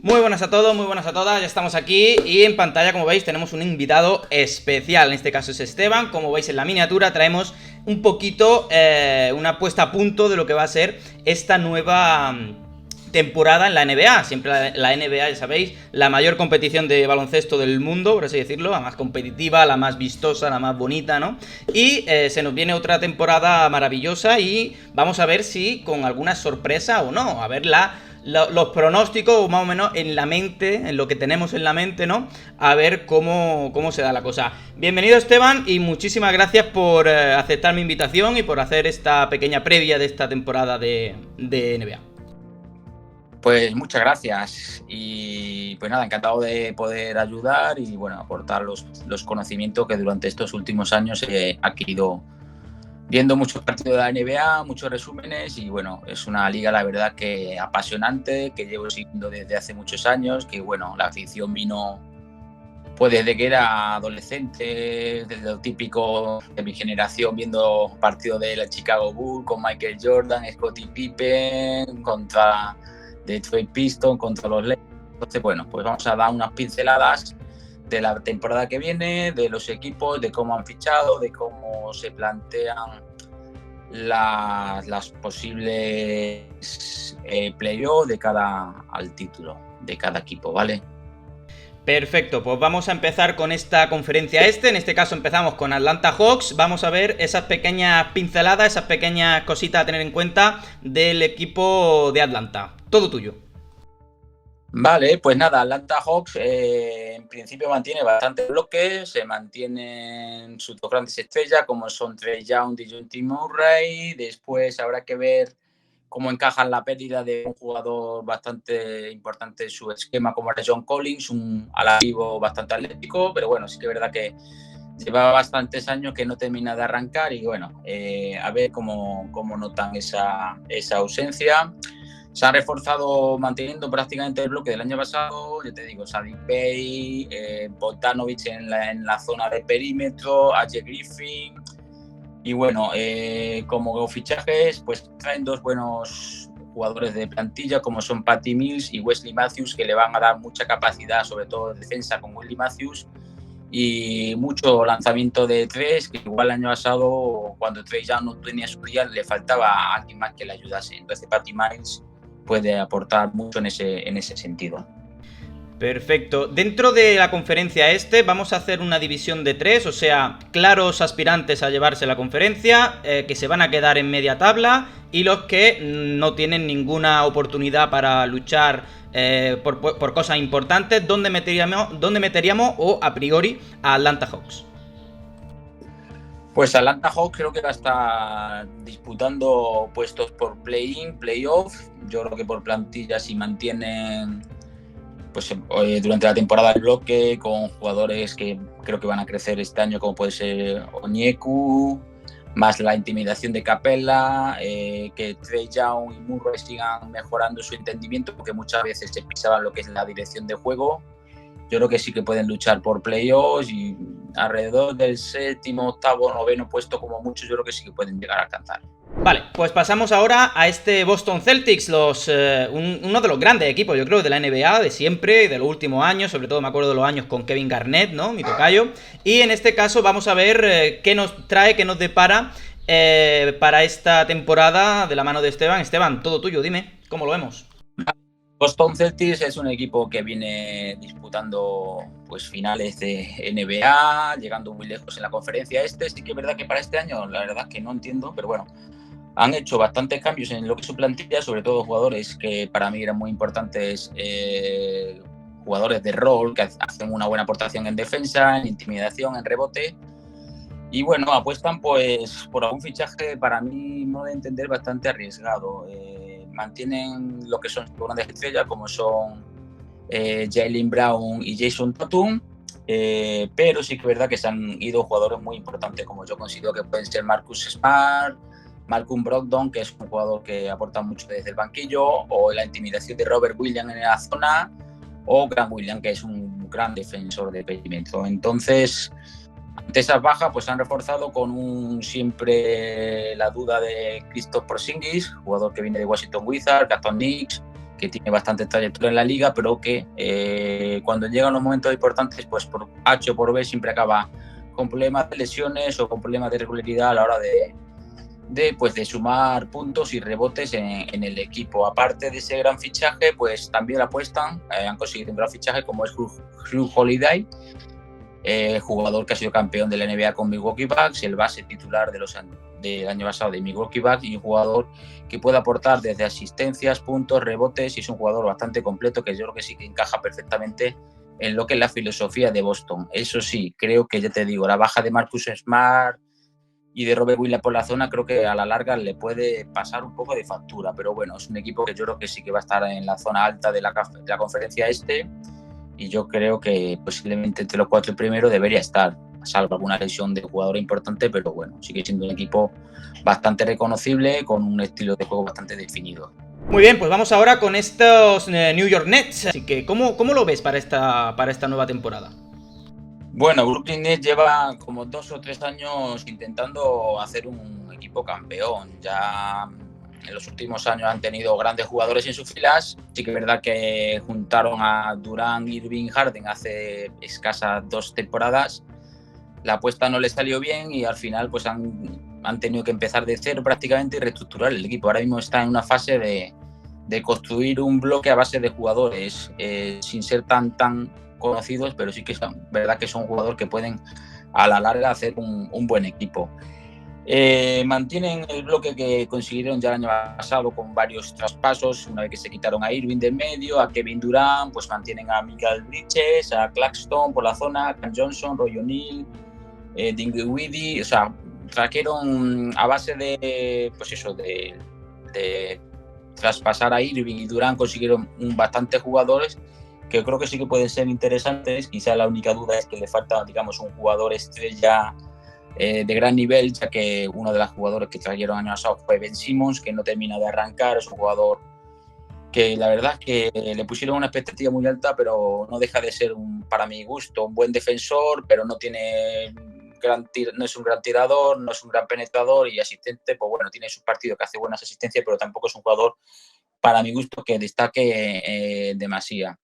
Muy buenas a todos, muy buenas a todas, ya estamos aquí y en pantalla, como veis, tenemos un invitado especial, en este caso es Esteban. Como veis en la miniatura traemos un poquito una puesta a punto de lo que va a ser esta nueva temporada en la NBA. Siempre la NBA, ya sabéis, la mayor competición de baloncesto del mundo, por así decirlo, la más competitiva, la más vistosa, la más bonita, ¿no? Y se nos viene otra temporada maravillosa y vamos a ver si con alguna sorpresa o no, a ver los pronósticos más o menos en la mente, en lo que tenemos en la mente, ¿no? A ver cómo se da la cosa. Bienvenido Esteban y muchísimas gracias por aceptar mi invitación y por hacer esta pequeña previa de esta temporada de NBA. Pues muchas gracias y pues nada, encantado de poder ayudar y bueno, aportar los conocimientos que durante estos últimos años he adquirido viendo muchos partidos de la NBA, muchos resúmenes y bueno, es una liga la verdad que apasionante, que llevo siguiendo desde hace muchos años, que bueno, la afición vino pues desde que era adolescente, desde lo típico de mi generación, viendo partidos de la Chicago Bulls con Michael Jordan, Scottie Pippen, contra Detroit Pistons, contra los Lakers. Entonces, bueno, pues vamos a dar unas pinceladas de la temporada que viene, de los equipos, de cómo han fichado, de cómo se plantean las posibles playoffs de cara al título de cada equipo, ¿vale? Perfecto, pues vamos a empezar con esta conferencia en este caso empezamos con Atlanta Hawks, vamos a ver esas pequeñas pinceladas, esas pequeñas cositas a tener en cuenta del equipo de Atlanta, todo tuyo. Vale, pues nada, Atlanta Hawks en principio mantiene bastante bloques, se mantienen sus dos grandes estrellas como son Trae Young y Dejounte Murray. Después habrá que ver cómo encajan la pérdida de un jugador bastante importante en su esquema como era John Collins, un ala vivo bastante atlético, pero bueno, sí que es verdad que llevaba bastantes años que no termina de arrancar y bueno, a ver cómo notan esa ausencia. Se han reforzado manteniendo prácticamente el bloque del año pasado, yo te digo, Saddiq Bey, Bogdanovic en la zona de perímetro, AJ Griffin. Y bueno, como fichajes, pues traen dos buenos jugadores de plantilla como son Patty Mills y Wesley Matthews, que le van a dar mucha capacidad, sobre todo de defensa con Wesley Matthews, y mucho lanzamiento de tres, que igual el año pasado, cuando Trey ya no tenía su día, le faltaba a alguien más que le ayudase. Entonces Patty Mills puede aportar mucho en ese sentido. Perfecto. Dentro de la conferencia vamos a hacer una división de tres, o sea, claros aspirantes a llevarse la conferencia, que se van a quedar en media tabla, y los que no tienen ninguna oportunidad para luchar por cosas importantes, ¿dónde meteríamos o a priori a Atlanta Hawks? Pues Atlanta Hawks creo que va a estar disputando puestos por play-in, play-off. Yo creo que por plantilla si mantienen pues durante la temporada el bloque con jugadores que creo que van a crecer este año, como puede ser Onyeka, más la intimidación de Capella, que Trae Young y Murray sigan mejorando su entendimiento, porque muchas veces se pisaban lo que es la dirección de juego. Yo creo que sí que pueden luchar por playoffs y alrededor del séptimo, octavo, noveno puesto como mucho, yo creo que sí que pueden llegar a alcanzar. Vale, pues pasamos ahora a este Boston Celtics, uno de los grandes equipos, yo creo, de la NBA de siempre, de los últimos años, sobre todo me acuerdo de los años con Kevin Garnett, ¿no? Mi tocayo. Y en este caso vamos a ver qué nos trae, qué nos depara para esta temporada de la mano de Esteban. Esteban, todo tuyo, dime, ¿cómo lo vemos? Boston Celtics es un equipo que viene disputando pues finales de NBA, llegando muy lejos en la conferencia sí que es verdad que para este año la verdad que no entiendo, pero bueno, han hecho bastantes cambios en lo que es su plantilla, sobre todo jugadores que para mí eran muy importantes, jugadores de rol que hacen una buena aportación en defensa, en intimidación, en rebote. Y bueno, apuestan pues por algún fichaje para mí no de entender bastante arriesgado. Mantienen lo que son sus grandes estrellas como son Jaylen Brown y Jason Tatum, pero sí que es verdad que se han ido jugadores muy importantes como yo considero que pueden ser Marcus Smart, Malcolm Brogdon, que es un jugador que aporta mucho desde el banquillo, o la intimidación de Robert Williams en la zona, o Grant Williams, que es un gran defensor de perímetro. Entonces, ante esas bajas, pues han reforzado con siempre la duda de Kristaps Porzingis, jugador que viene de Washington Wizards, Gaston Knicks, que tiene bastante trayectoria en la liga, pero que cuando llegan los momentos importantes, pues por H o por B siempre acaba con problemas de lesiones o con problemas de regularidad a la hora de sumar puntos y rebotes en el equipo. Aparte de ese gran fichaje, pues también apuestan, han conseguido un gran fichaje como es Jrue Holiday, jugador que ha sido campeón de la NBA con Milwaukee Bucks, el base titular del año pasado de Milwaukee Bucks, y un jugador que puede aportar desde asistencias, puntos, rebotes, y es un jugador bastante completo que yo creo que sí que encaja perfectamente en lo que es la filosofía de Boston. Eso sí, creo que, ya te digo, la baja de Marcus Smart y de Robert Williams por la zona, creo que a la larga le puede pasar un poco de factura, pero bueno, es un equipo que yo creo que sí que va a estar en la zona alta de la conferencia este, y yo creo que posiblemente entre los 4 primeros debería estar, salvo alguna lesión de jugador importante, pero bueno, sigue siendo un equipo bastante reconocible, con un estilo de juego bastante definido. Muy bien, pues vamos ahora con estos New York Nets. Así que, ¿cómo lo ves para esta nueva temporada? Bueno, Brooklyn Nets lleva como 2 o 3 años intentando hacer un equipo campeón. Ya en los últimos años han tenido grandes jugadores en sus filas. Sí que es verdad que juntaron a Durant, Irving, Harden hace escasas 2 temporadas. La apuesta no les salió bien y al final pues han tenido que empezar de cero prácticamente y reestructurar el equipo. Ahora mismo está en una fase de construir un bloque a base de jugadores sin ser tan conocidos, pero sí que es verdad que son jugadores que pueden a la larga hacer un buen equipo. Mantienen el bloque que consiguieron ya el año pasado con varios traspasos, una vez que se quitaron a Irving de medio, a Kevin Durant, pues mantienen a Michael Bridges, a Claxton por la zona, Cam Johnson, Roy O'Neal, Dinwiddie, o sea, trajeron a base de, pues eso, de traspasar a Irving y Durant, consiguieron bastantes jugadores que creo que sí que pueden ser interesantes. Quizá la única duda es que le falta, digamos, un jugador estrella de gran nivel, ya que uno de los jugadores que trajeron año pasado fue Ben Simmons, que no termina de arrancar. Es un jugador que la verdad es que le pusieron una expectativa muy alta, pero no deja de ser, para mi gusto, un buen defensor, pero no es un gran tirador, no es un gran penetrador, y asistente, pues bueno, tiene sus partidos que hace buenas asistencias, pero tampoco es un jugador, para mi gusto, que destaque demasiado.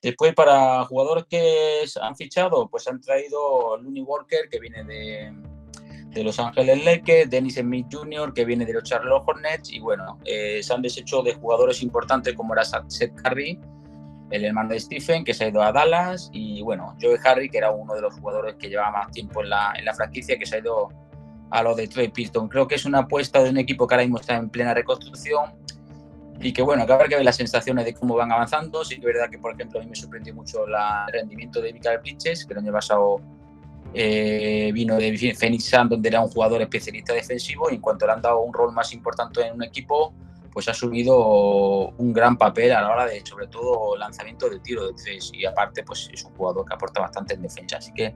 Después, para jugadores que han fichado, pues han traído Looney Walker, que viene de Los Ángeles Lakers, Dennis Smith Jr., que viene de los Charlotte Hornets, y bueno, se han deshecho de jugadores importantes como era Seth Curry, el hermano de Stephen, que se ha ido a Dallas, y bueno, Joe Harry, que era uno de los jugadores que llevaba más tiempo en la franquicia, que se ha ido a los Detroit Pistons. Creo que es una apuesta de un equipo que ahora mismo está en plena reconstrucción, y que bueno, que habrá que ver las sensaciones de cómo van avanzando. Sí que es verdad que, por ejemplo, a mí me sorprendió mucho el rendimiento de Michael Bridges, que el año pasado vino de Phoenix Suns, donde era un jugador especialista defensivo, y en cuanto le han dado un rol más importante en un equipo, pues ha asumido un gran papel a la hora de, sobre todo, lanzamiento de tiro de 3, y aparte pues es un jugador que aporta bastante en defensa. Así que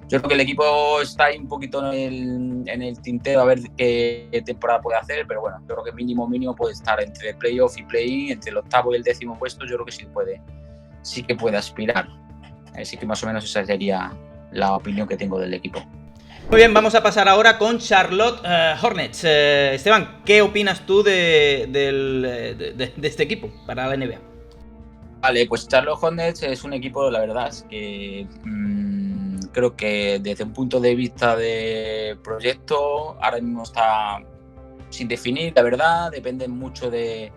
yo creo que el equipo está ahí un poquito en el tintero a ver qué temporada puede hacer, pero bueno, yo creo que mínimo puede estar entre playoff y play-in, entre el 8º y el 10º puesto. Yo creo que sí que puede aspirar. Así que más o menos esa sería la opinión que tengo del equipo. Muy bien, vamos a pasar ahora con Charlotte Hornets. Esteban, ¿qué opinas tú de este equipo para la NBA? Vale, pues Charlotte Hornets es un equipo, la verdad es que creo que desde un punto de vista de proyecto ahora mismo está sin definir, la verdad, depende mucho de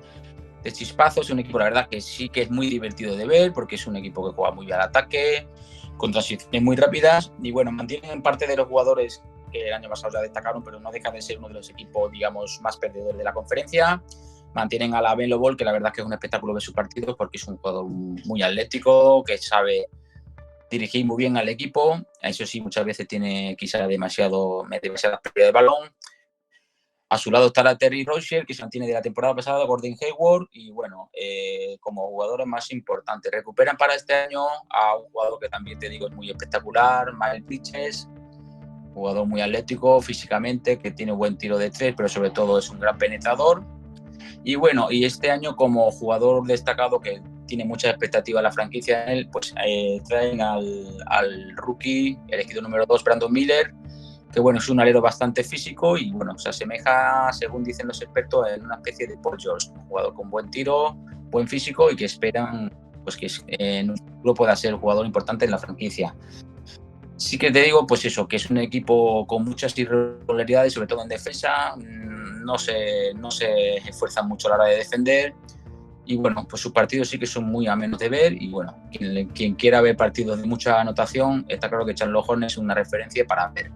chispazos. Es un equipo, la verdad, que sí que es muy divertido de ver, porque es un equipo que juega muy bien al ataque, con transiciones muy rápidas, y bueno, mantienen parte de los jugadores que el año pasado ya destacaron, pero no deja de ser uno de los equipos, digamos, más perdedores de la conferencia. Mantienen a la Melo Ball, que la verdad es que es un espectáculo ver sus partidos, porque es un jugador muy atlético, que sabe dirigir muy bien al equipo. Eso sí, muchas veces tiene quizá demasiadas pérdidas de balón. A su lado estará Terry Rozier, que se mantiene de la temporada pasada, Gordon Hayward, y bueno, como jugadores más importantes. Recuperan para este año a un jugador que también te digo es muy espectacular, Miles Bridges, jugador muy atlético físicamente, que tiene buen tiro de 3, pero sobre todo es un gran penetrador. Y bueno, y este año, como jugador destacado que tiene mucha expectativa la franquicia en él, pues traen al rookie elegido número 2, Brandon Miller, bueno, es un alero bastante físico y bueno, se asemeja, según dicen los expertos, en una especie de Paul George, un jugador con buen tiro, buen físico y que esperan pues que en un futuro pueda ser un jugador importante en la franquicia. Sí que te digo, pues eso, que es un equipo con muchas irregularidades, sobre todo en defensa, no se esfuerzan mucho a la hora de defender y bueno, pues sus partidos sí que son muy amenos de ver y bueno, quien quiera ver partidos de mucha anotación, está claro que Charlotte Hornets es una referencia para ver.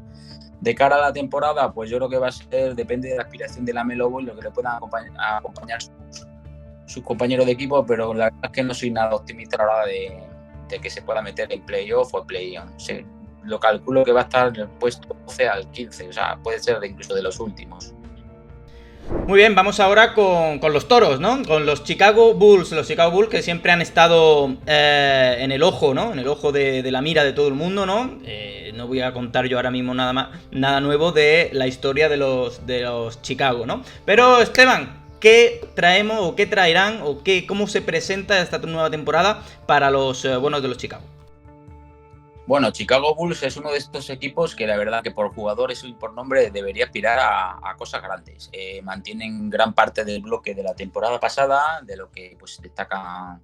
De cara a la temporada, pues yo creo que va a ser, depende de la aspiración de LaMelo Ball, lo que le puedan acompañar sus compañeros de equipo, pero la verdad es que no soy nada optimista a la hora de que se pueda meter en playoff o play-on. Sí, lo calculo que va a estar en el puesto 12 al 15, o sea, puede ser incluso de los últimos. Muy bien, vamos ahora con los toros, ¿no? Con los Chicago Bulls. Los Chicago Bulls que siempre han estado en el ojo, ¿no? En el ojo de la mira de todo el mundo, ¿no? No voy a contar yo ahora mismo nada nuevo de la historia de los Chicago, ¿no? Pero, Esteban, ¿qué traemos o qué traerán o cómo se presenta esta nueva temporada para los buenos de los Chicago? Bueno, Chicago Bulls es uno de estos equipos que la verdad que por jugadores y por nombre debería aspirar a cosas grandes. Mantienen gran parte del bloque de la temporada pasada, de lo que pues destacan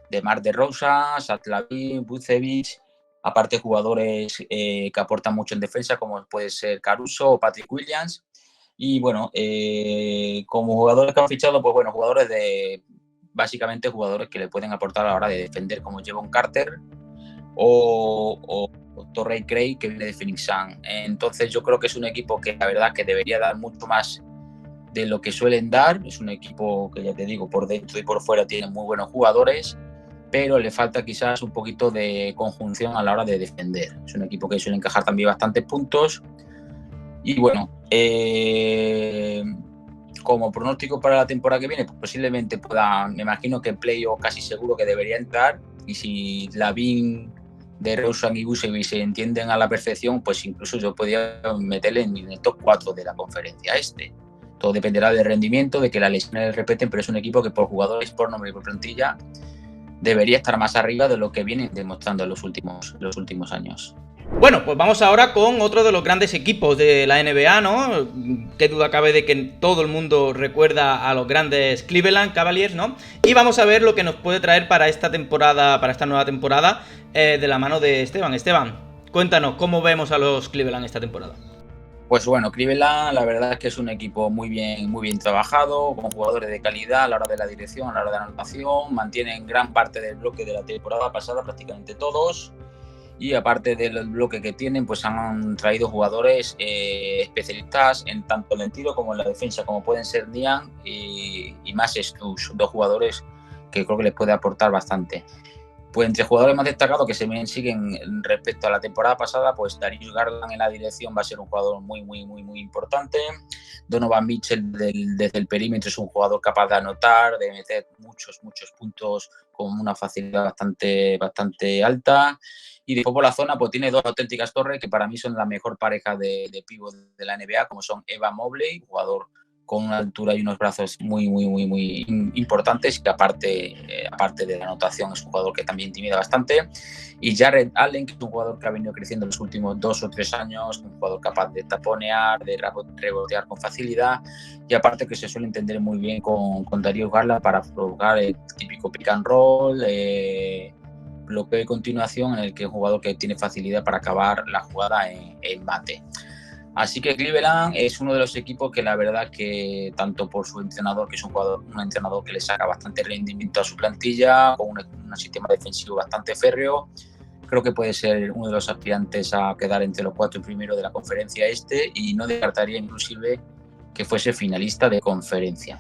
DeMar DeRozan, Zach LaVine, Vucevic, aparte jugadores que aportan mucho en defensa como puede ser Caruso o Patrick Williams. Y bueno, como jugadores que han fichado, pues bueno, básicamente jugadores que le pueden aportar a la hora de defender como Jevon Carter o Torrey Craig, que viene de Phoenix Suns. Entonces yo creo que es un equipo que la verdad que debería dar mucho más de lo que suelen dar. Es un equipo que ya te digo, por dentro y por fuera tiene muy buenos jugadores, pero le falta quizás un poquito de conjunción a la hora de defender. Es un equipo que suele encajar también bastantes puntos y bueno, como pronóstico para la temporada que viene, pues posiblemente me imagino que en playoff casi seguro que debería entrar, y si LaVine, DeRozan y Vucevic se entienden a la perfección, pues incluso yo podría meterle en el top 4 de la conferencia este. Todo dependerá del rendimiento, de que las lesiones repeten, pero es un equipo que por jugadores, por nombre y por plantilla debería estar más arriba de lo que vienen demostrando en los últimos años. Bueno, pues vamos ahora con otro de los grandes equipos de la NBA, ¿no? Qué duda cabe de que todo el mundo recuerda a los grandes Cleveland Cavaliers, ¿no? Y vamos a ver lo que nos puede traer para esta temporada, para esta nueva temporada, de la mano de Esteban. Esteban, cuéntanos, ¿cómo vemos a los Cleveland esta temporada? Pues bueno, Cleveland la verdad es que es un equipo muy bien trabajado, con jugadores de calidad a la hora de la dirección, a la hora de la anotación, mantienen gran parte del bloque de la temporada pasada, prácticamente todos. Y aparte del bloque que tienen, pues han traído jugadores especialistas en tanto en el tiro como en la defensa, como pueden ser Niang y Max Strus, dos jugadores que creo que les puede aportar bastante. Pues entre jugadores más destacados que se me siguen respecto a la temporada pasada, pues Darius Garland en la dirección va a ser un jugador muy importante. Donovan Mitchell desde el perímetro es un jugador capaz de anotar, de meter muchos puntos con una facilidad bastante alta. Y después por la zona pues tiene dos auténticas torres que para mí son la mejor pareja de pívot de la NBA, como son Evan Mobley, jugador con una altura y unos brazos muy importantes, que aparte de la anotación es un jugador que también intimida bastante, y Jarrett Allen, que es un jugador que ha venido creciendo en los últimos 2 o 3 años, un jugador capaz de taponear, de rebotear con facilidad, y aparte que se suele entender muy bien con Darius Garland para provocar el típico pick and roll, bloqueo de continuación, en el que es un jugador que tiene facilidad para acabar la jugada en mate. Así que Cleveland es uno de los equipos que la verdad que tanto por su entrenador, que es un entrenador que le saca bastante rendimiento a su plantilla, con un sistema defensivo bastante férreo, creo que puede ser uno de los aspirantes a quedar entre los 4 primeros de la conferencia este, y no descartaría inclusive que fuese finalista de conferencia.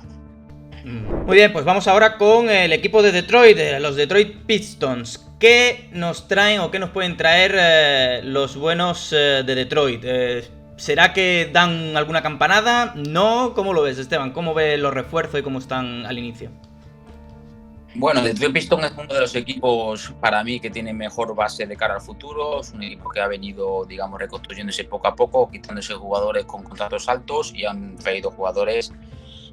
Muy bien, pues vamos ahora con el equipo de Detroit, los Detroit Pistons. ¿Qué nos traen o qué nos pueden traer los buenos de Detroit? ¿Será que dan alguna campanada? ¿No? ¿Cómo lo ves, Esteban? ¿Cómo ves los refuerzos y cómo están al inicio? Bueno, Detroit Pistons es uno de los equipos para mí que tiene mejor base de cara al futuro. Es un equipo que ha venido, digamos, reconstruyéndose poco a poco, quitándose jugadores con contratos altos, y han traído jugadores,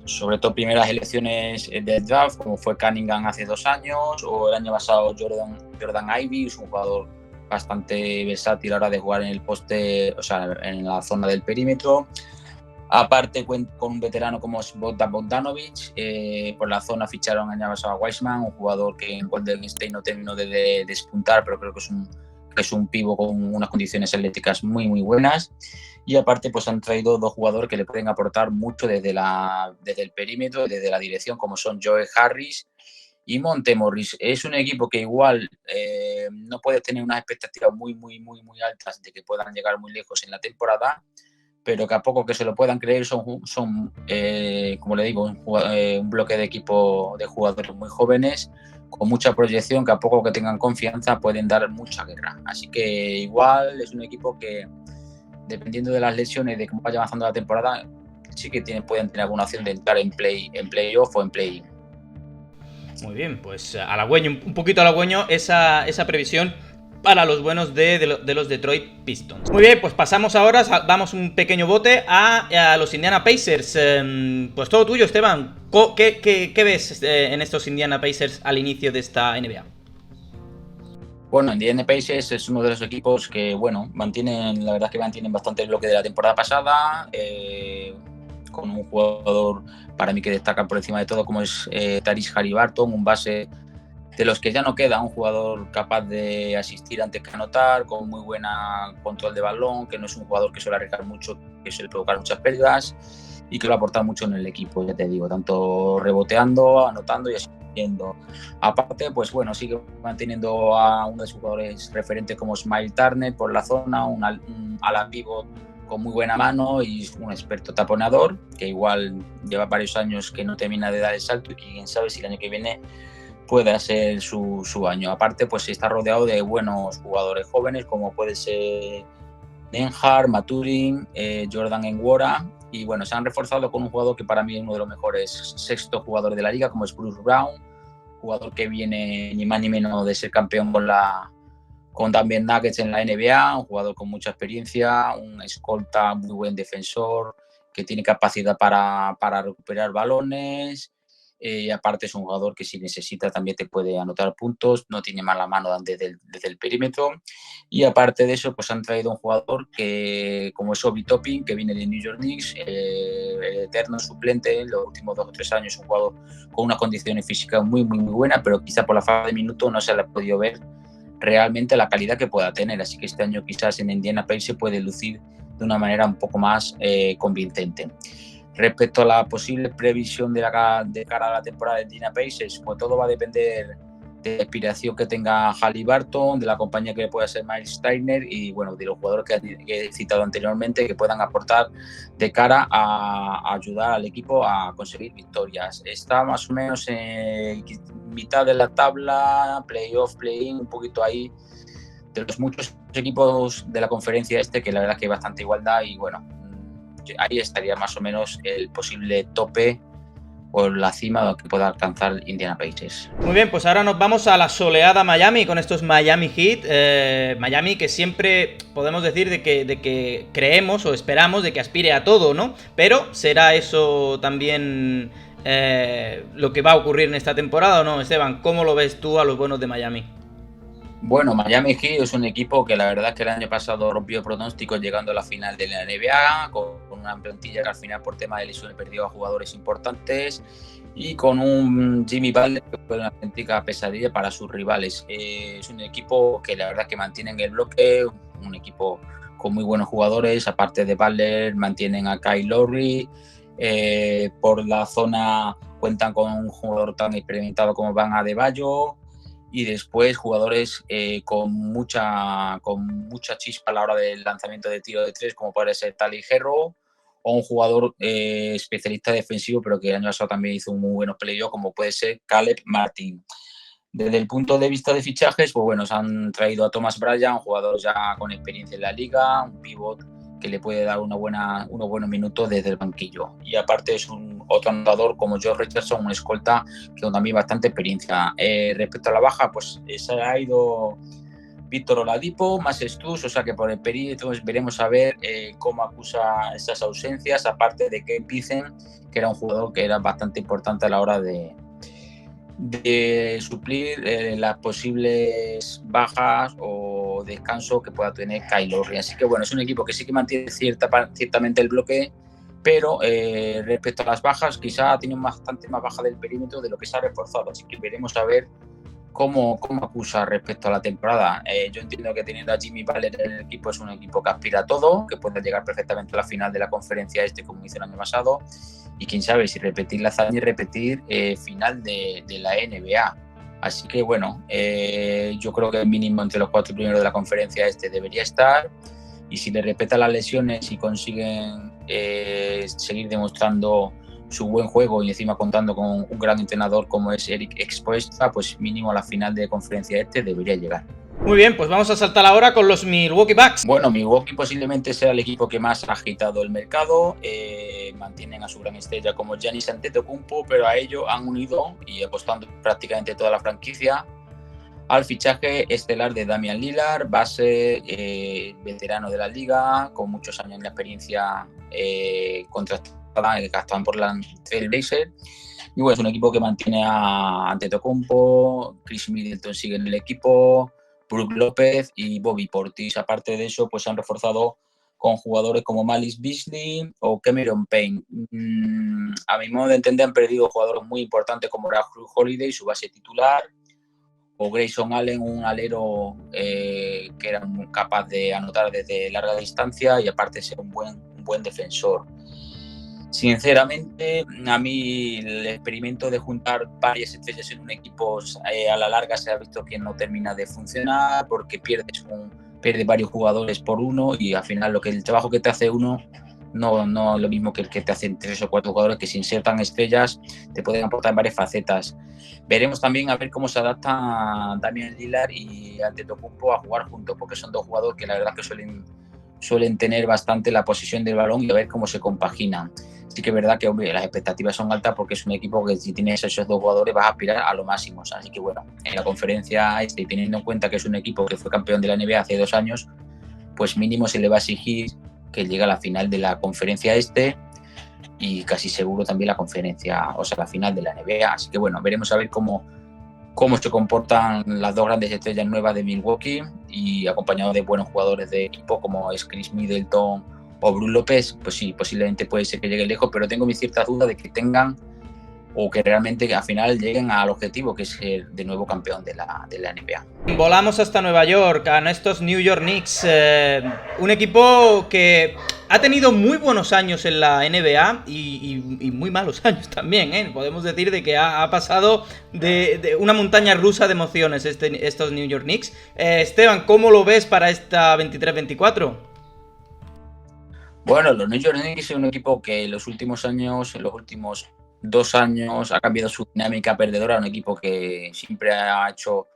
sobre todo primeras elecciones del draft, como fue Cunningham hace 2 años, o el año pasado Jordan Ivey, es un jugador bastante versátil a la hora de jugar en el poste, o sea, en la zona del perímetro. Aparte, con un veterano como Bogdan Bogdanovic. Por la zona ficharon a Javonte Wiseman, un jugador que en Golden State no terminó de despuntar, pero creo que es un pívot con unas condiciones atléticas muy, muy buenas. Y aparte, pues han traído dos jugadores que le pueden aportar mucho desde el perímetro, desde la dirección, como son Joe Harris y Monte Morris. Es un equipo que igual no puede tener unas expectativas muy, muy, muy, muy altas de que puedan llegar muy lejos en la temporada, pero que a poco que se lo puedan creer son como le digo, un bloque de equipo de jugadores muy jóvenes, con mucha proyección, que a poco que tengan confianza pueden dar mucha guerra. Así que igual es un equipo que, dependiendo de las lesiones, de cómo vaya avanzando la temporada, sí que pueden tener alguna opción de entrar en playoff o en play-in. Muy bien, pues halagüeño, un poquito halagüeño esa previsión para los buenos de los Detroit Pistons. Muy bien, pues pasamos ahora, damos un pequeño bote a los Indiana Pacers. Pues todo tuyo, Esteban. ¿Qué ves en estos Indiana Pacers al inicio de esta NBA? Bueno, Indiana Pacers es uno de los equipos que, bueno, la verdad es que mantienen bastante el bloque de la temporada pasada, con un jugador para mí que destaca por encima de todo, como es Tyrese Haliburton, un base de los que ya no queda, un jugador capaz de asistir antes que anotar, con muy buena control de balón, que no es un jugador que suele arriesgar mucho, que suele provocar muchas pérdidas y que lo aporta mucho en el equipo, ya te digo, tanto reboteando, anotando y asistiendo. Aparte, pues bueno, sigue manteniendo a uno de sus jugadores referentes como Miles Turner por la zona, un ala pivot con muy buena mano y un experto taponador, que igual lleva varios años que no termina de dar el salto y quién sabe si el año que viene puede ser su año. Aparte, pues está rodeado de buenos jugadores jóvenes, como puede ser Nenhard, Maturin, Jordan Nwora, y bueno, se han reforzado con un jugador que para mí es uno de los mejores sexto jugadores de la liga, como es Bruce Brown, jugador que viene ni más ni menos de ser campeón con también Nuggets en la NBA, un jugador con mucha experiencia, un escolta, muy buen defensor, que tiene capacidad para recuperar balones. Aparte es un jugador que si necesita también te puede anotar puntos, no tiene mala mano desde el perímetro. Y aparte de eso, pues han traído un jugador que, como es Obi Toppin, que viene de New York Knicks, el eterno suplente en los últimos 2 o 3 años, un jugador con unas condiciones físicas muy, muy, muy buenas, pero quizá por la falta de minutos no se le ha podido ver realmente la calidad que pueda tener. Así que este año quizás en Indiana Pacers se puede lucir de una manera un poco más convincente. Respecto a la posible previsión de cara a la temporada de Indiana Pacers, pues todo va a depender de la inspiración que tenga Haliburton, de la compañía que pueda ser Miles Turner y bueno, de los jugadores que he citado anteriormente que puedan aportar de cara a ayudar al equipo a conseguir victorias. Está más o menos en mitad de la tabla, playoff, play-in, un poquito ahí, de los muchos equipos de la conferencia que la verdad que hay bastante igualdad y bueno, ahí estaría más o menos el posible tope o la cima que pueda alcanzar Indiana Pacers. Muy bien, pues ahora nos vamos a la soleada Miami con estos Miami Heat. Miami que siempre podemos decir de que creemos o esperamos de que aspire a todo, ¿no? Pero ¿será eso también lo que va a ocurrir en esta temporada o no, Esteban? ¿Cómo lo ves tú a los buenos de Miami? Bueno, Miami Heat es un equipo que la verdad es que el año pasado rompió pronósticos llegando a la final de la NBA, con una plantilla que al final por tema de lesiones perdió a jugadores importantes y con un Jimmy Butler que fue una auténtica pesadilla para sus rivales. Es un equipo que la verdad es que mantienen el bloque, un equipo con muy buenos jugadores, aparte de Butler mantienen a Kyle Lowry, por la zona cuentan con un jugador tan experimentado como Bam Adebayo, y después jugadores con mucha chispa a la hora del lanzamiento de tiro de tres, como puede ser Tali Herro, o un jugador especialista defensivo, pero que el año pasado también hizo un muy buenos playoffs, como puede ser Caleb Martin. Desde el punto de vista de fichajes, pues bueno, se han traído a Thomas Bryant, un jugador ya con experiencia en la liga, un pivot que le puede dar unos buenos minutos desde el banquillo. Y aparte es otro anotador como Joe Richardson, un escolta que con también bastante experiencia. Respecto a la baja, pues se ha ido Víctor Oladipo, más Strus, o sea que por el perímetro veremos a ver cómo acusa esas ausencias, aparte de Gabe Vincent, que era un jugador que era bastante importante a la hora de suplir las posibles bajas o o descanso que pueda tener Kyle Lowry. Así que bueno, es un equipo que sí que mantiene ciertamente el bloque, pero respecto a las bajas, quizá tiene bastante más baja del perímetro de lo que se ha reforzado. Así que veremos a ver cómo acusa respecto a la temporada. Yo entiendo que teniendo a Jimmy Butler en el equipo es un equipo que aspira a todo, que puede llegar perfectamente a la final de la conferencia como hizo el año pasado, y quién sabe si repetir la hazaña y repetir final de la NBA. Así que bueno, yo creo que el mínimo entre los 4 primeros de la conferencia debería estar, y si le respetan las lesiones y consiguen seguir demostrando su buen juego y encima contando con un gran entrenador como es Eric Spoelstra, pues mínimo a la final de conferencia debería llegar. Muy bien, pues vamos a saltar ahora con los Milwaukee Bucks. Bueno, Milwaukee posiblemente sea el equipo que más ha agitado el mercado. Mantienen a su gran estrella como Giannis Antetokounmpo, pero a ello han unido, y apostando prácticamente toda la franquicia, al fichaje estelar de Damian Lillard, base veterano de la liga, con muchos años de experiencia contrastada, que estaban por la Trail Blazers. Y bueno, es un equipo que mantiene a Antetokounmpo, Chris Middleton sigue en el equipo, Brook López y Bobby Portis. Aparte de eso, pues se han reforzado con jugadores como Malice Beasley o Cameron Payne. A mi modo de entender, han perdido jugadores muy importantes como era Jrue Holiday, su base titular, o Grayson Allen, un alero que era capaz de anotar desde larga distancia y aparte ser un buen defensor. Sinceramente, a mí el experimento de juntar varias estrellas en un equipo a la larga se ha visto que no termina de funcionar, porque pierdes varios jugadores por uno, y al final el trabajo que te hace uno no es lo mismo que el que te hacen 3 o 4 jugadores que, sin ser tan estrellas, te pueden aportar en varias facetas. Veremos también a ver cómo se adaptan Damian Lillard y Antetokounmpo a jugar juntos, porque son 2 jugadores que la verdad que suelen tener bastante la posesión del balón, y a ver cómo se compaginan. Sí que es verdad que, hombre, las expectativas son altas, porque es un equipo que, si tienes esos 2 jugadores, vas a aspirar a lo máximo. Así que bueno, en la conferencia y teniendo en cuenta que es un equipo que fue campeón de la NBA hace 2 años, pues mínimo se le va a exigir que llegue a la final de la conferencia y casi seguro también la final de la NBA. Así que bueno, veremos a ver cómo se comportan las 2 grandes estrellas nuevas de Milwaukee, y acompañado de buenos jugadores de equipo como es Chris Middleton o Brook López. Pues sí, posiblemente puede ser que llegue lejos, pero tengo mis ciertas dudas de que tengan, o que realmente al final lleguen al objetivo, que es ser de nuevo campeón de la NBA. Volamos hasta Nueva York, a estos New York Knicks, un equipo que ha tenido muy buenos años en la NBA y muy malos años también, ¿eh? Podemos decir de que ha pasado de una montaña rusa de emociones estos New York Knicks. Esteban, ¿cómo lo ves para esta 23-24? Bueno, los New York Knicks es un equipo que en los últimos 2 años ha cambiado su dinámica perdedora. Un equipo que siempre ha hecho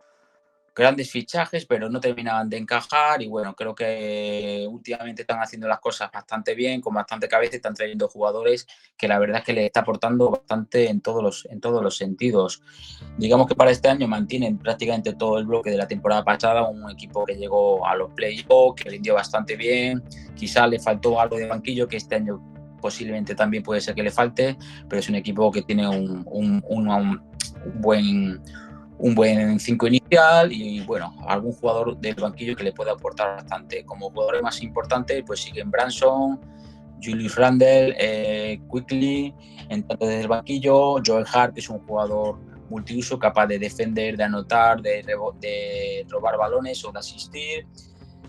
grandes fichajes, pero no terminaban de encajar, y bueno, creo que últimamente están haciendo las cosas bastante bien, con bastante cabeza, están trayendo jugadores que la verdad es que les está aportando bastante en todos los sentidos. Digamos que para este año mantienen prácticamente todo el bloque de la temporada pasada, un equipo que llegó a los playoffs, que rindió bastante bien. Quizá le faltó algo de banquillo, que este año posiblemente también puede ser que le falte, pero es un equipo que tiene un buen 5 inicial, y bueno, algún jugador del banquillo que le puede aportar bastante. Como jugadores más importantes, pues siguen Branson, Julius Randle, Quickly, entrando desde el banquillo, Joel Hart, que es un jugador multiuso, capaz de defender, de anotar, de robar balones o de asistir,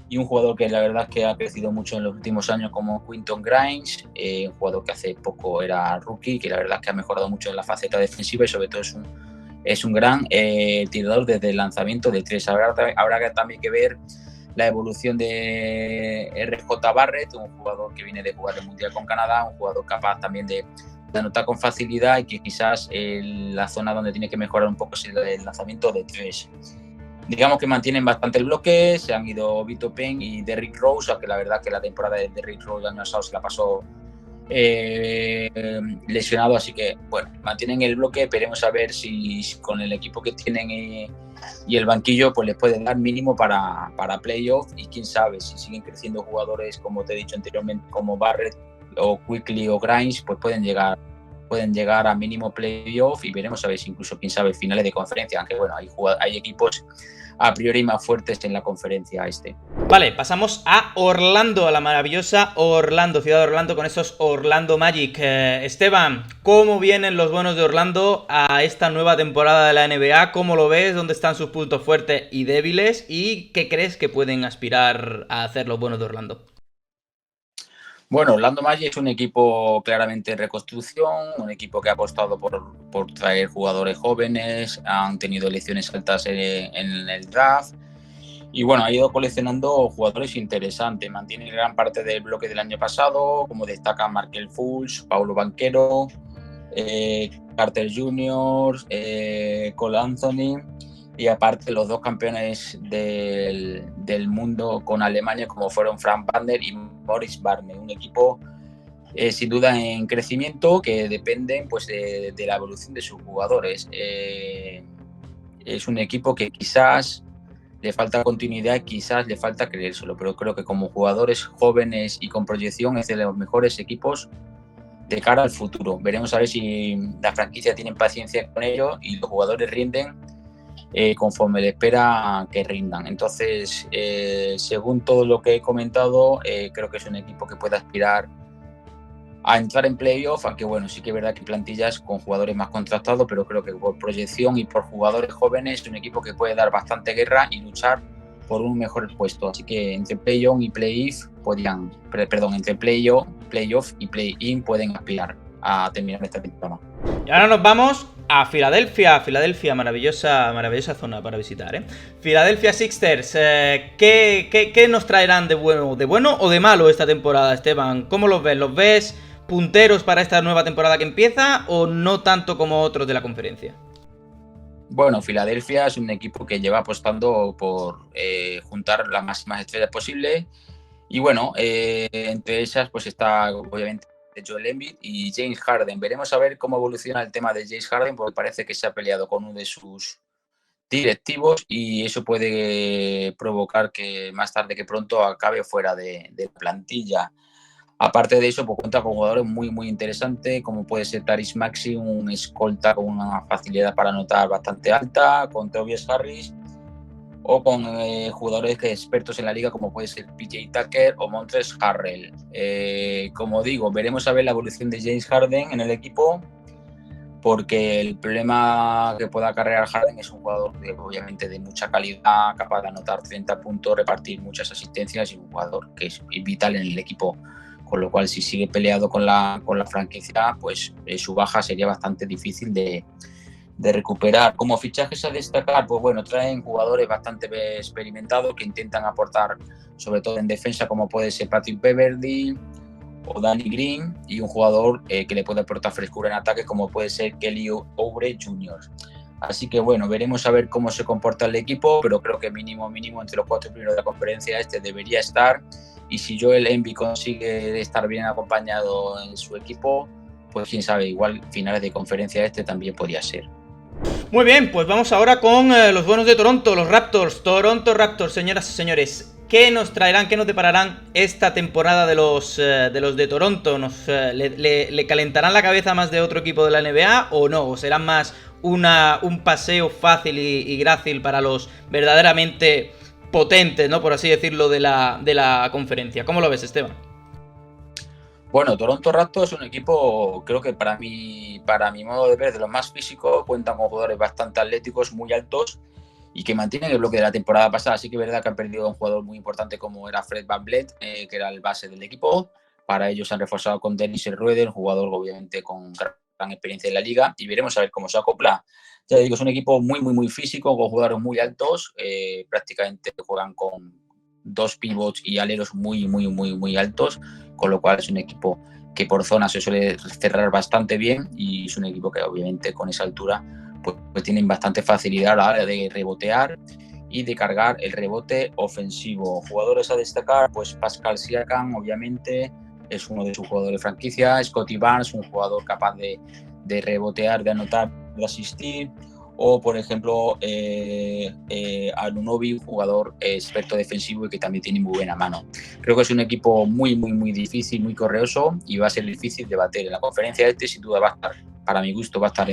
y un jugador que la verdad es que ha crecido mucho en los últimos años como Quinton Grimes, un jugador que hace poco era rookie, que la verdad es que ha mejorado mucho en la faceta defensiva, y sobre todo es un gran tirador desde el lanzamiento de 3. Habrá también que ver la evolución de RJ Barrett, un jugador que viene de jugar el Mundial con Canadá, un jugador capaz también de anotar con facilidad, y que quizás la zona donde tiene que mejorar un poco es el lanzamiento de 3. Digamos que mantienen bastante el bloque, se han ido Vito Pen y Derrick Rose, aunque la verdad que la temporada de Derrick Rose el año pasado se la pasó lesionado, así que bueno, mantienen el bloque. Veremos a ver si con el equipo que tienen y el banquillo pues les pueden dar mínimo para playoff, y quién sabe si siguen creciendo jugadores, como te he dicho anteriormente, como Barrett o Quickly o Grimes, pues pueden llegar a mínimo playoff, y veremos a ver si incluso, quién sabe, finales de conferencia, aunque bueno, hay equipos a priori más fuertes en la conferencia este. Vale, pasamos a Orlando, a la maravillosa Orlando, ciudad de Orlando, con esos Orlando Magic. Esteban, ¿cómo vienen los buenos de Orlando a esta nueva temporada de la NBA? ¿Cómo lo ves? ¿Dónde están sus puntos fuertes y débiles? ¿Y qué crees que pueden aspirar a hacer los buenos de Orlando? Bueno, Orlando Magic es un equipo claramente en reconstrucción, un equipo que ha apostado por traer jugadores jóvenes, han tenido elecciones altas en el draft y bueno, ha ido coleccionando jugadores interesantes. Mantiene gran parte del bloque del año pasado, como destacan Markelle Fultz, Paulo Banchero, Carter Jr., Cole Anthony y aparte los dos campeones del mundo con Alemania como fueron Frank Wagner y Moritz Wagner, un equipo sin duda en crecimiento que dependen pues, de la evolución de sus jugadores. Es un equipo que quizás le falta continuidad, quizás le falta creérselo, pero creo que como jugadores jóvenes y con proyección es de los mejores equipos de cara al futuro. Veremos a ver si la franquicia tiene paciencia con ello y los jugadores rinden conforme le espera que rindan. Entonces, según todo lo que he comentado, creo que es un equipo que puede aspirar a entrar en playoff, aunque bueno, sí que es verdad que plantillas con jugadores más contrastados, pero creo que por proyección y por jugadores jóvenes es un equipo que puede dar bastante guerra y luchar por un mejor puesto. Así que entre play-on y play-off entre play-off y play-in pueden aspirar a terminar esta temporada. Y ahora nos vamos a Filadelfia, maravillosa zona para visitar, ¿eh? Philadelphia Sixers, ¿qué nos traerán de bueno o de malo esta temporada, Esteban? ¿Cómo los ves? ¿Los ves punteros para esta nueva temporada que empieza o no tanto como otros de la conferencia? Bueno, Filadelfia es un equipo que lleva apostando por juntar las máximas estrellas posibles y bueno, entre esas pues está obviamente Joel Embiid y James Harden. Veremos a ver cómo evoluciona el tema de James Harden porque parece que se ha peleado con uno de sus directivos y eso puede provocar que más tarde que pronto acabe fuera de la plantilla. Aparte de eso, pues cuenta con jugadores muy interesantes, como puede ser Tyrese Maxey, un escolta con una facilidad para anotar bastante alta, con Tobias Harris, o con jugadores que expertos en la liga, como puede ser PJ Tucker o Montrezl Harrell. Como digo, veremos a ver la evolución de James Harden en el equipo, porque el problema que pueda acarrear Harden es un jugador obviamente de mucha calidad, capaz de anotar 30 puntos, repartir muchas asistencias y un jugador que es vital en el equipo. Con lo cual, si sigue peleado con la franquicia, pues su baja sería bastante difícil de recuperar. Como fichajes a destacar, pues bueno, traen jugadores bastante experimentados que intentan aportar, sobre todo en defensa, como puede ser Patrick Beverley o Danny Green, y un jugador que le puede aportar frescura en ataque, como puede ser Kelly Oubre Jr. Así que bueno, veremos a ver cómo se comporta el equipo, pero creo que mínimo entre los 4 primeros de la conferencia debería estar. Y si Joel Embiid consigue estar bien acompañado en su equipo, pues quién sabe, igual finales de conferencia también podría ser. Muy bien, pues vamos ahora con los buenos de Toronto, los Raptors. Toronto Raptors, señoras y señores. ¿Qué nos traerán, qué nos depararán esta temporada de los de Toronto? ¿Le calentarán la cabeza más de otro equipo de la NBA o no? ¿O serán más un paseo fácil y grácil para los verdaderamente potentes, ¿no? Por así decirlo, de la conferencia? ¿Cómo lo ves, Esteban? Bueno, Toronto Raptors es un equipo, creo que para mi modo de ver, de los más físicos. Cuentan con jugadores bastante atléticos, muy altos y que mantienen el bloque de la temporada pasada. Así que es verdad que han perdido a un jugador muy importante como era Fred VanVleet, que era el base del equipo. Para ellos se han reforzado con Dennis Schroeder, un jugador obviamente con gran experiencia en la liga, y veremos a ver cómo se acopla. Ya digo, es un equipo muy físico, con jugadores muy altos, prácticamente juegan con 2 pivots y aleros muy altos, con lo cual es un equipo que por zona se suele cerrar bastante bien y es un equipo que obviamente con esa altura pues tienen bastante facilidad a la hora de rebotear y de cargar el rebote ofensivo. Jugadores a destacar, pues Pascal Siakam obviamente es uno de sus jugadores de franquicia, Scottie Barnes, un jugador capaz de rebotear, de anotar, de asistir, o por ejemplo Anunoby, un jugador experto defensivo y que también tiene muy buena mano. Creo que es un equipo muy difícil, muy correoso, y va a ser difícil de bater. En la conferencia sin duda va a estar, para mi gusto, va a estar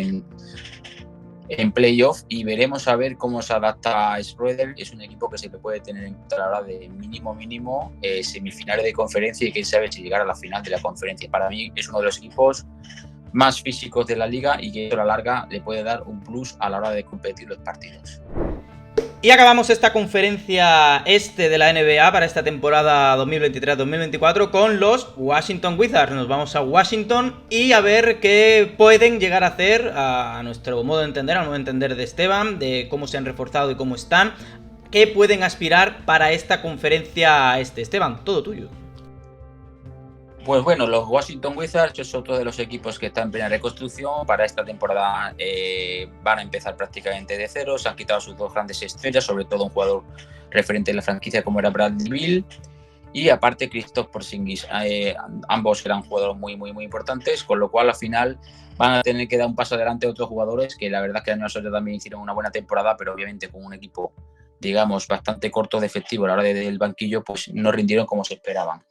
en playoff, y veremos a ver cómo se adapta Schroeder. Es un equipo que se le puede tener en cuenta a la hora de mínimo semifinales de conferencia, y quién sabe si llegar a la final de la conferencia. Para mí es uno de los equipos más físicos de la liga y que a la larga le puede dar un plus a la hora de competir los partidos. Y acabamos esta conferencia de la NBA para esta temporada 2023-2024 con los Washington Wizards. Nos vamos a Washington y a ver qué pueden llegar a hacer a nuestro modo de entender, al modo de entender de Esteban, de cómo se han reforzado y cómo están, qué pueden aspirar para esta conferencia Esteban, todo tuyo. Pues bueno, los Washington Wizards es otro de los equipos que está en plena reconstrucción. Para esta temporada van a empezar prácticamente de cero. Se han quitado sus dos grandes estrellas, sobre todo un jugador referente de la franquicia como era Bradley Beal, y aparte Kristaps Porzingis. Ambos eran jugadores muy importantes, con lo cual al final van a tener que dar un paso adelante a otros jugadores que la verdad es que el año pasado también hicieron una buena temporada, pero obviamente con un equipo, digamos, bastante corto de efectivo a la hora del banquillo, pues no rindieron como se esperaban.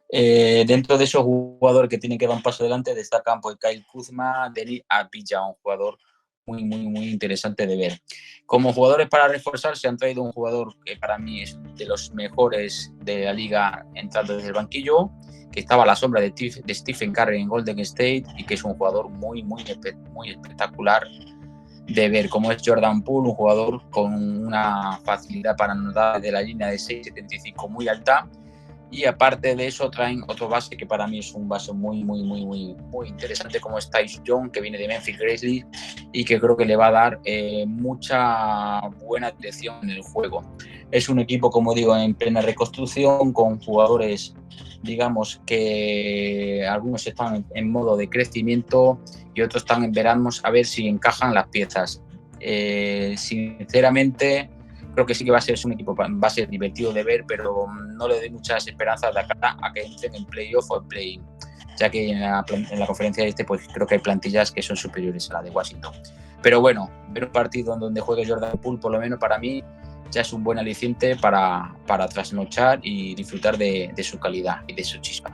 Dentro de esos jugadores que tienen que dar un paso adelante destacan pues Kyle Kuzma, Denis Avdija, un jugador muy interesante de ver. Como jugadores para reforzar, se han traído un jugador que para mí es de los mejores de la liga entrando desde el banquillo, que estaba a la sombra de Stephen Curry en Golden State, y que es un jugador muy espectacular de ver, como es Jordan Poole, un jugador con una facilidad para anotar de la línea de 6.75 muy alta. Y aparte de eso traen otro base que para mí es un base muy interesante, como es Tyus Jones, que viene de Memphis Grizzlies y que creo que le va a dar mucha buena dirección en el juego. Es un equipo, como digo, en plena reconstrucción, con jugadores, digamos, que algunos están en modo de crecimiento y otros están en veremos a ver si encajan las piezas. Sinceramente, creo que sí que va a ser divertido de ver, pero no le doy muchas esperanzas de acá a que entren en playoff o en play-in, ya que en la conferencia pues creo que hay plantillas que son superiores a la de Washington. Pero bueno, ver un partido en donde juegue Jordan Poole, por lo menos para mí, ya es un buen aliciente para trasnochar y disfrutar de su calidad y de su chispa.